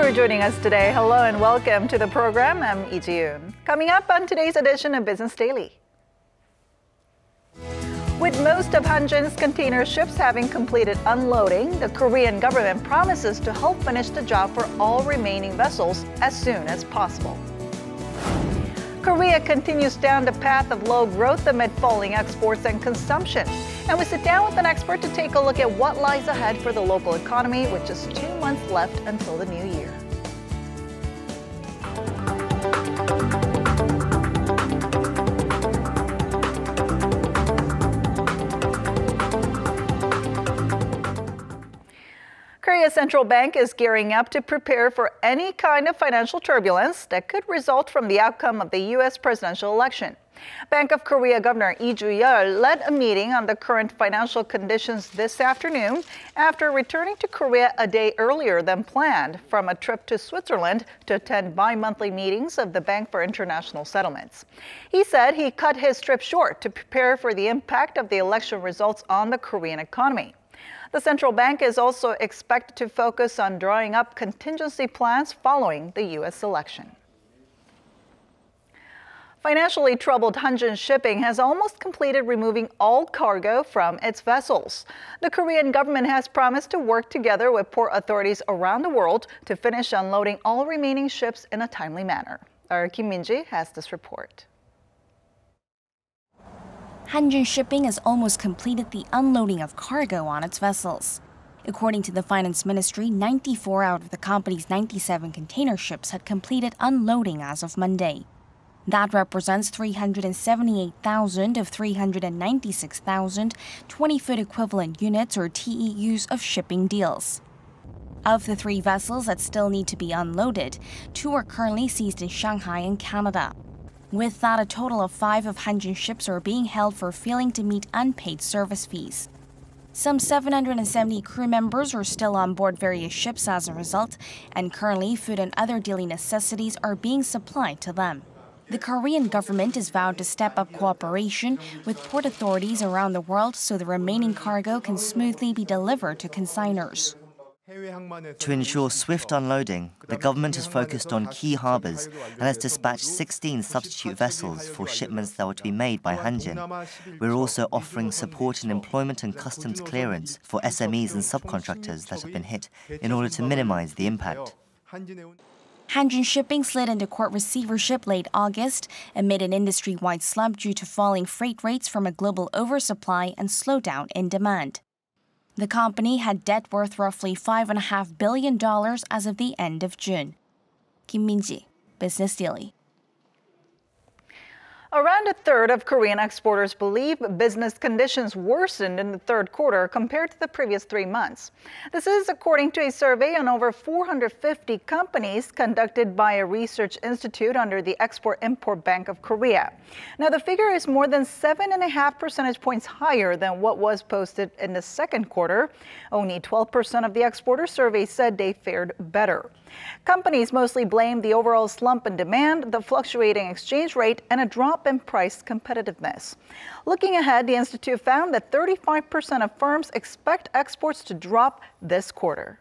for joining us today. Hello and welcome to the program. I'm Jung. Coming up on today's edition of Business Daily. With most of Hanjin's container ships having completed unloading, the Korean government promises to help finish the job for all remaining vessels as soon as possible. Korea continues down the path of low growth amid falling exports and consumption. And we sit down with an expert to take a look at what lies ahead for the local economy with just 2 months left until the new year. Korea's central bank is gearing up to prepare for any kind of financial turbulence that could result from the outcome of the U.S. presidential election. Bank of Korea Governor Lee Ju-yeol led a meeting on the current financial conditions this afternoon after returning to Korea a day earlier than planned from a trip to Switzerland to attend bi-monthly meetings of the Bank for International Settlements. He said he cut his trip short to prepare for the impact of the election results on the Korean economy. The central bank is also expected to focus on drawing up contingency plans following the U.S. election. Financially troubled Hanjin Shipping has almost completed removing all cargo from its vessels. The Korean government has promised to work together with port authorities around the world to finish unloading all remaining ships in a timely manner. Our Kim Min-ji has this report. Hanjin Shipping has almost completed the unloading of cargo on its vessels. According to the Finance Ministry, 94 out of the company's 97 container ships had completed unloading as of Monday. That represents 378,000 of 396,000 20-foot equivalent units or TEUs of shipping deals. Of the 3 vessels that still need to be unloaded, 2 are currently seized in Shanghai and Canada. With that, a total of 5 of Hanjin ships are being held for failing to meet unpaid service fees. Some 770 crew members are still on board various ships as a result, and currently food and other daily necessities are being supplied to them. The Korean government has vowed to step up cooperation with port authorities around the world so the remaining cargo can smoothly be delivered to consignors. To ensure swift unloading, the government has focused on key harbours and has dispatched 16 substitute vessels for shipments that were to be made by Hanjin. We're also offering support in employment and customs clearance for SMEs and subcontractors that have been hit in order to minimise the impact. Hanjin Shipping slid into court receivership late August amid an industry-wide slump due to falling freight rates from a global oversupply and slowdown in demand. The company had debt worth roughly $5.5 billion as of the end of June. Kim Min-ji, Business Daily. Around a third of Korean exporters believe business conditions worsened in the third quarter compared to the previous 3 months. This is according to a survey on over 450 companies conducted by a research institute under the Export-Import Bank of Korea. Now, the figure is more than 7.5 percentage points higher than what was posted in the second quarter. Only 12% of the exporters surveyed said they fared better. Companies mostly blame the overall slump in demand, the fluctuating exchange rate, and a drop in price competitiveness. Looking ahead, the institute found that 35% of firms expect exports to drop this quarter.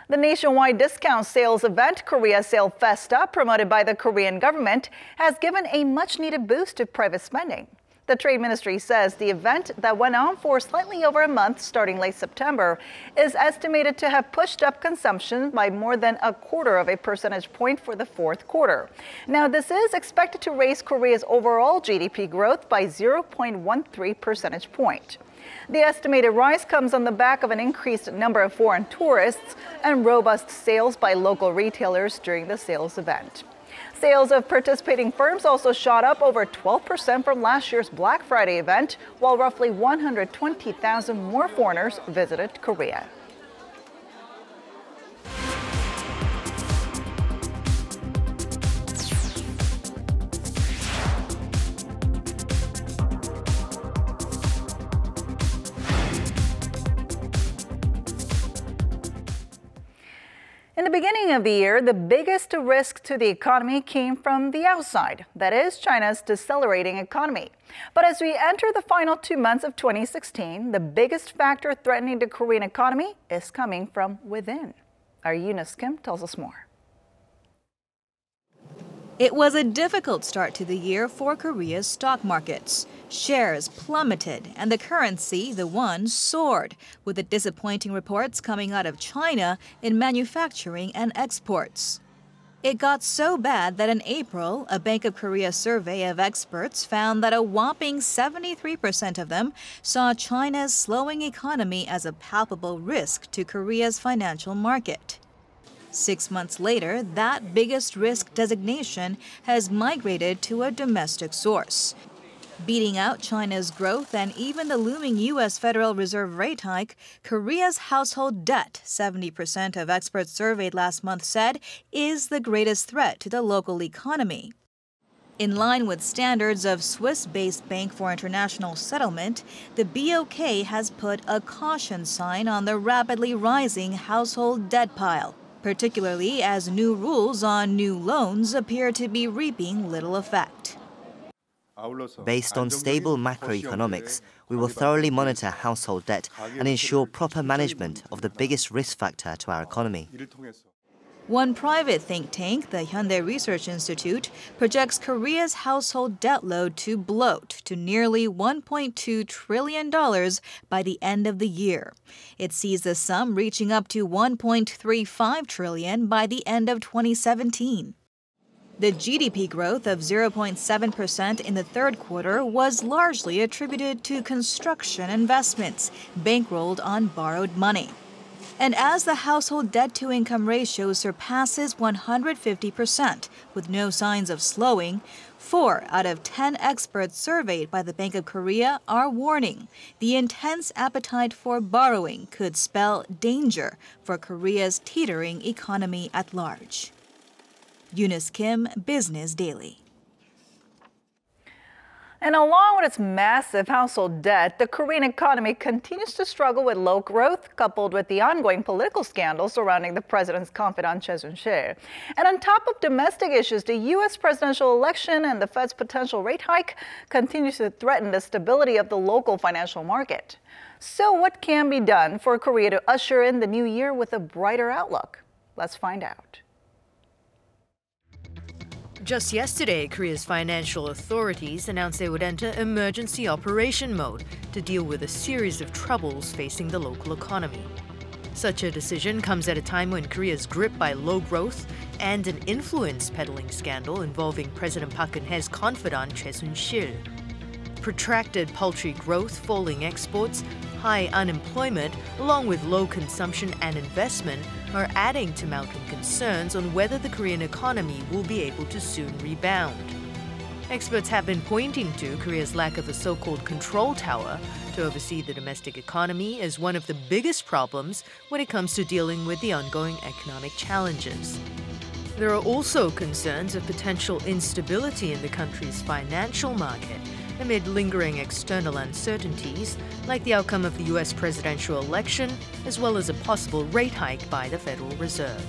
The nationwide discount sales event, Korea Sale Festa, promoted by the Korean government, has given a much-needed boost to private spending. The Trade Ministry says the event that went on for slightly over a month starting late September is estimated to have pushed up consumption by more than 0.25 percentage point for the fourth quarter. Now, this is expected to raise Korea's overall GDP growth by 0.13 percentage point. The estimated rise comes on the back of an increased number of foreign tourists and robust sales by local retailers during the sales event. Sales of participating firms also shot up over 12% from last year's Black Friday event, while roughly 120,000 more foreigners visited Korea. In the beginning of the year, the biggest risk to the economy came from the outside, that is, China's decelerating economy. But as we enter the final 2 months of 2016, the biggest factor threatening the Korean economy is coming from within. Our Eunice Kim tells us more. It was a difficult start to the year for Korea's stock markets. Shares plummeted and the currency, the won, soared, with the disappointing reports coming out of China in manufacturing and exports. It got so bad that in April, a Bank of Korea survey of experts found that a whopping 73% of them saw China's slowing economy as a palpable risk to Korea's financial market. 6 months later, that biggest risk designation has migrated to a domestic source. Beating out China's growth and even the looming U.S. Federal Reserve rate hike, Korea's household debt, 70% of experts surveyed last month said, is the greatest threat to the local economy. In line with standards of Swiss-based Bank for International Settlement, the BOK has put a caution sign on the rapidly rising household debt pile, particularly as new rules on new loans appear to be reaping little effect. Based on stable macroeconomics, we will thoroughly monitor household debt and ensure proper management of the biggest risk factor to our economy. One private think tank, the Hyundai Research Institute, projects Korea's household debt load to bloat to nearly $1.2 trillion by the end of the year. It sees the sum reaching up to $1.35 trillion by the end of 2017. The GDP growth of 0.7% in the third quarter was largely attributed to construction investments bankrolled on borrowed money. And as the household debt-to-income ratio surpasses 150%, with no signs of slowing, 4 out of 10 experts surveyed by the Bank of Korea are warning the intense appetite for borrowing could spell danger for Korea's teetering economy at large. Eunice Kim, Business Daily. And along with its massive household debt, the Korean economy continues to struggle with low growth, coupled with the ongoing political scandals surrounding the president's confidant, Joon. And on top of domestic issues, the U.S. presidential election and the Fed's potential rate hike continues to threaten the stability of the local financial market. So what can be done for Korea to usher in the new year with a brighter outlook? Let's find out. Just yesterday, Korea's financial authorities announced they would enter emergency operation mode to deal with a series of troubles facing the local economy. Such a decision comes at a time when Korea is gripped by low growth and an influence-peddling scandal involving President Park Geun-hye's confidant, Joon. Protracted paltry growth, falling exports, high unemployment, along with low consumption and investment, are adding to mounting concerns on whether the Korean economy will be able to soon rebound. Experts have been pointing to Korea's lack of a so-called control tower to oversee the domestic economy as one of the biggest problems when it comes to dealing with the ongoing economic challenges. There are also concerns of potential instability in the country's financial market amid lingering external uncertainties, like the outcome of the U.S. presidential election, as well as a possible rate hike by the Federal Reserve.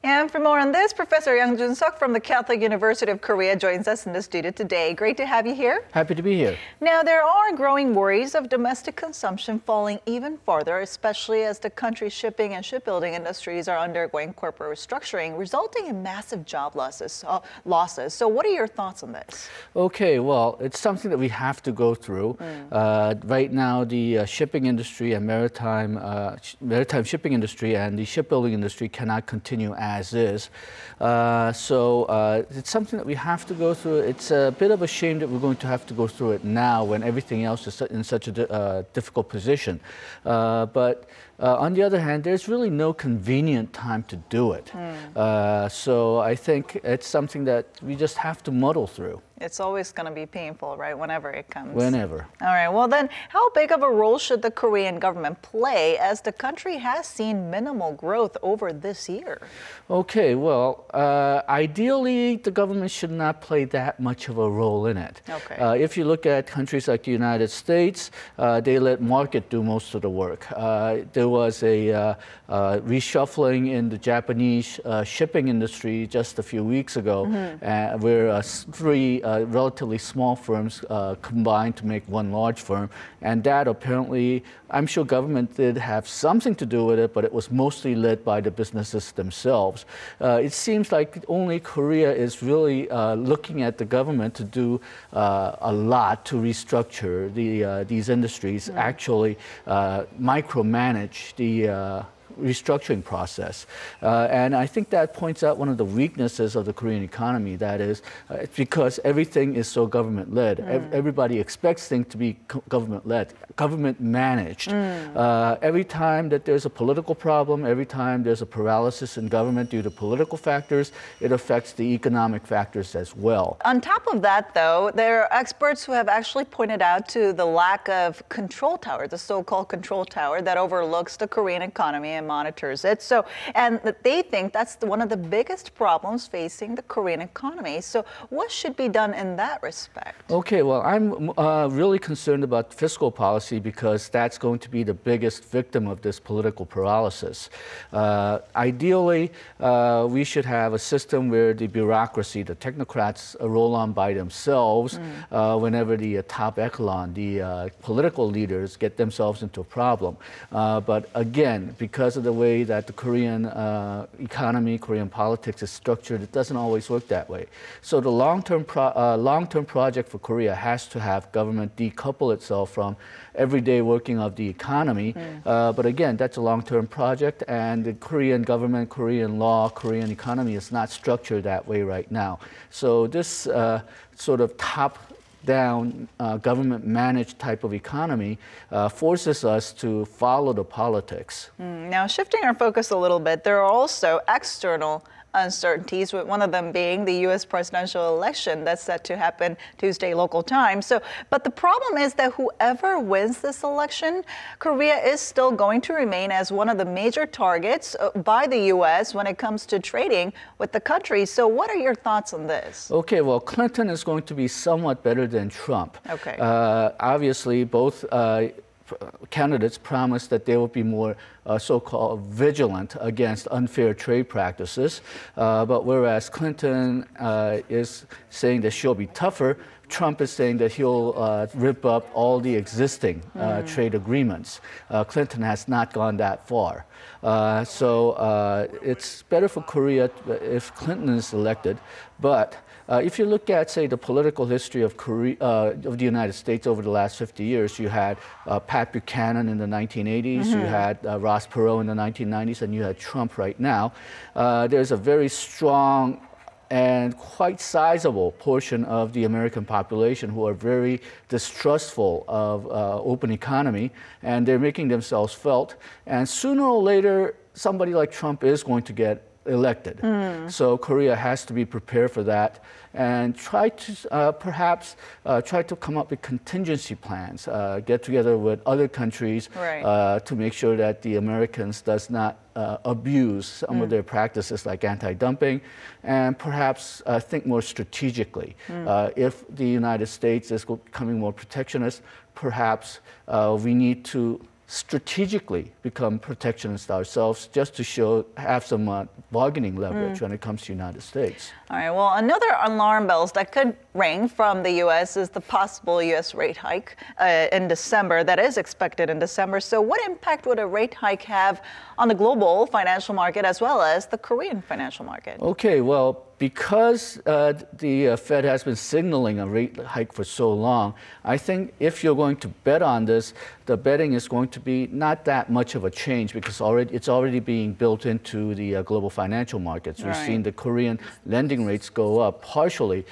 And for more on this, Professor Yang Joon-suk from the Catholic University of Korea joins us in the studio today. Great to have you here. Happy to be here. Now, there are growing worries of domestic consumption falling even farther, especially as the country's shipping and shipbuilding industries are undergoing corporate restructuring, resulting in massive job losses. So what are your thoughts on this? Okay, well, it's something that we have to go through. Right now, the shipping industry and maritime shipping industry and the shipbuilding industry cannot continue as is. So it's something that we have to go through. It's a bit of a shame that we're going to have to go through it now when everything else is in such a difficult position. But on the other hand, there's really no convenient time to do it. So I think it's something that we just have to muddle through. It's always going to be painful, right, whenever it comes. Whenever. All right, well then, how big of a role should the Korean government play as the country has seen minimal growth over this year? Okay, well, ideally, the government should not play that much of a role in it. Okay. If you look at countries like the United States, they let market do most of the work. There was a reshuffling in the Japanese shipping industry just a few weeks ago, where 3 relatively small firms combined to make one large firm. And that apparently, I'm sure government did have something to do with it, but it was mostly led by the businesses themselves. It seems like only Korea is really looking at the government to do a lot to restructure these industries, actually micromanage the restructuring process. And I think that points out one of the weaknesses of the Korean economy, that is, it's because everything is so government-led. Everybody expects things to be government-led, government-managed. Every time that there's a political problem, every time there's a paralysis in government due to political factors, it affects the economic factors as well. On top of that, though, there are experts who have actually pointed out to the lack of control tower, the so-called control tower that overlooks the Korean economy and monitors it. So, and they think that's one of the biggest problems facing the Korean economy. So what should be done in that respect? Okay, well, I'm really concerned about fiscal policy because that's going to be the biggest victim of this political paralysis. Ideally, we should have a system where the bureaucracy, the technocrats, roll on by themselves whenever the top echelon, the political leaders, get themselves into a problem. But again, because of the way that the Korean economy, Korean politics is structured, it doesn't always work that way. So the long-term project for Korea has to have government decouple itself from everyday working of the economy. But again, that's a long-term project, and the Korean government, Korean law, Korean economy is not structured that way right now. So this sort of top-down government-managed type of economy forces us to follow the politics. Now, shifting our focus a little bit, there are also external uncertainties, with one of them being the U.S. presidential election that's set to happen Tuesday local time. So, but the problem is that whoever wins this election, Korea is still going to remain as one of the major targets by the U.S. when it comes to trading with the country. So what are your thoughts on this? Okay, well, Clinton is going to be somewhat better than Trump. Okay. Obviously, both candidates promised that they will be more so-called vigilant against unfair trade practices. But whereas Clinton is saying that she'll be tougher, Trump is saying that he'll rip up all the existing trade agreements. Clinton has not gone that far. So it's better for Korea if Clinton is elected. But if you look at, say, the political history of the United States over the last 50 years, you had Pat Buchanan in the 1980s, you had Ross Perot in the 1990s, and you had Trump right now. There's a very strong and quite sizable portion of the American population who are very distrustful of open economy, and they're making themselves felt. And sooner or later, somebody like Trump is going to get elected. So Korea has to be prepared for that and try to perhaps try to come up with contingency plans, get together with other countries to make sure that the Americans does not abuse some of their practices like anti-dumping, and perhaps think more strategically. If the United States is becoming more protectionist, perhaps we need to strategically become protectionist ourselves, just to have some bargaining leverage when it comes to the United States. All right, well, another alarm bells that could ring from the U.S. is the possible U.S. rate hike in December that is expected in December. So what impact would a rate hike have on the global financial market as well as the Korean financial market? Okay, well, because the Fed has been signaling a rate hike for so long, I think if you're going to bet on this, the betting is going to be not that much of a change because it's already being built into the global financial markets. We've seen the Korean lending rates go up partially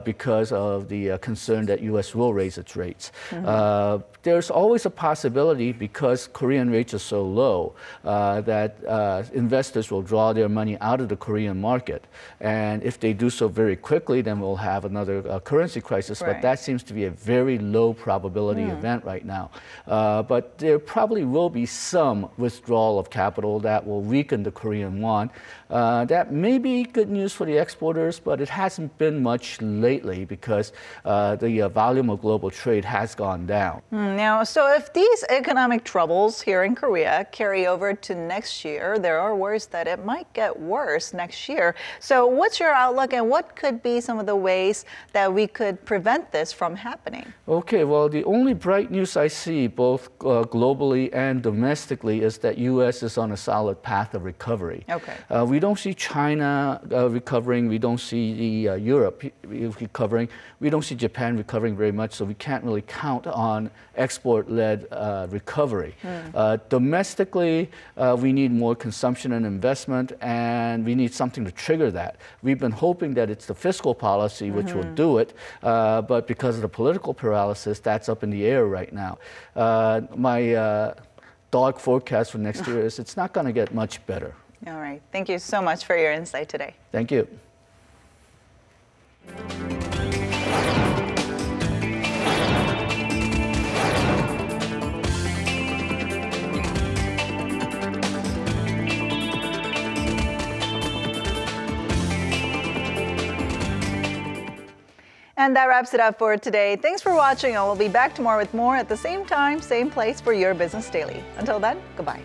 because of the concern that U.S. will raise its rates. There's always a possibility, because Korean rates are so low, that investors will draw their money out of the Korean market. And if they do so very quickly, then we'll have another currency crisis. But that seems to be a very low probability event right now. But there probably will be some withdrawal of capital that will weaken the Korean won. That may be good news for the exporters, but it hasn't been much lately because the volume of global trade has gone down. Now, so if these economic troubles here in Korea carry over to next year, there are worries that it might get worse next year. So what's your your outlook, and what could be some of the ways that we could prevent this from happening? Okay, well, the only bright news I see, both globally and domestically, is that U.S. is on a solid path of recovery. Okay. We don't see China recovering. We don't see Europe recovering. We don't see Japan recovering very much, so we can't really count on export-led recovery. Domestically, we need more consumption and investment, and we need something to trigger that. We've been hoping that it's the fiscal policy which will do it, but because of the political paralysis, that's up in the air right now. My dark forecast for next year is it's not going to get much better. All right. Thank you so much for your insight today. Thank you. And that wraps it up for today. Thanks for watching, and we'll be back tomorrow with more at the same time, same place for your Business Daily. Until then, goodbye.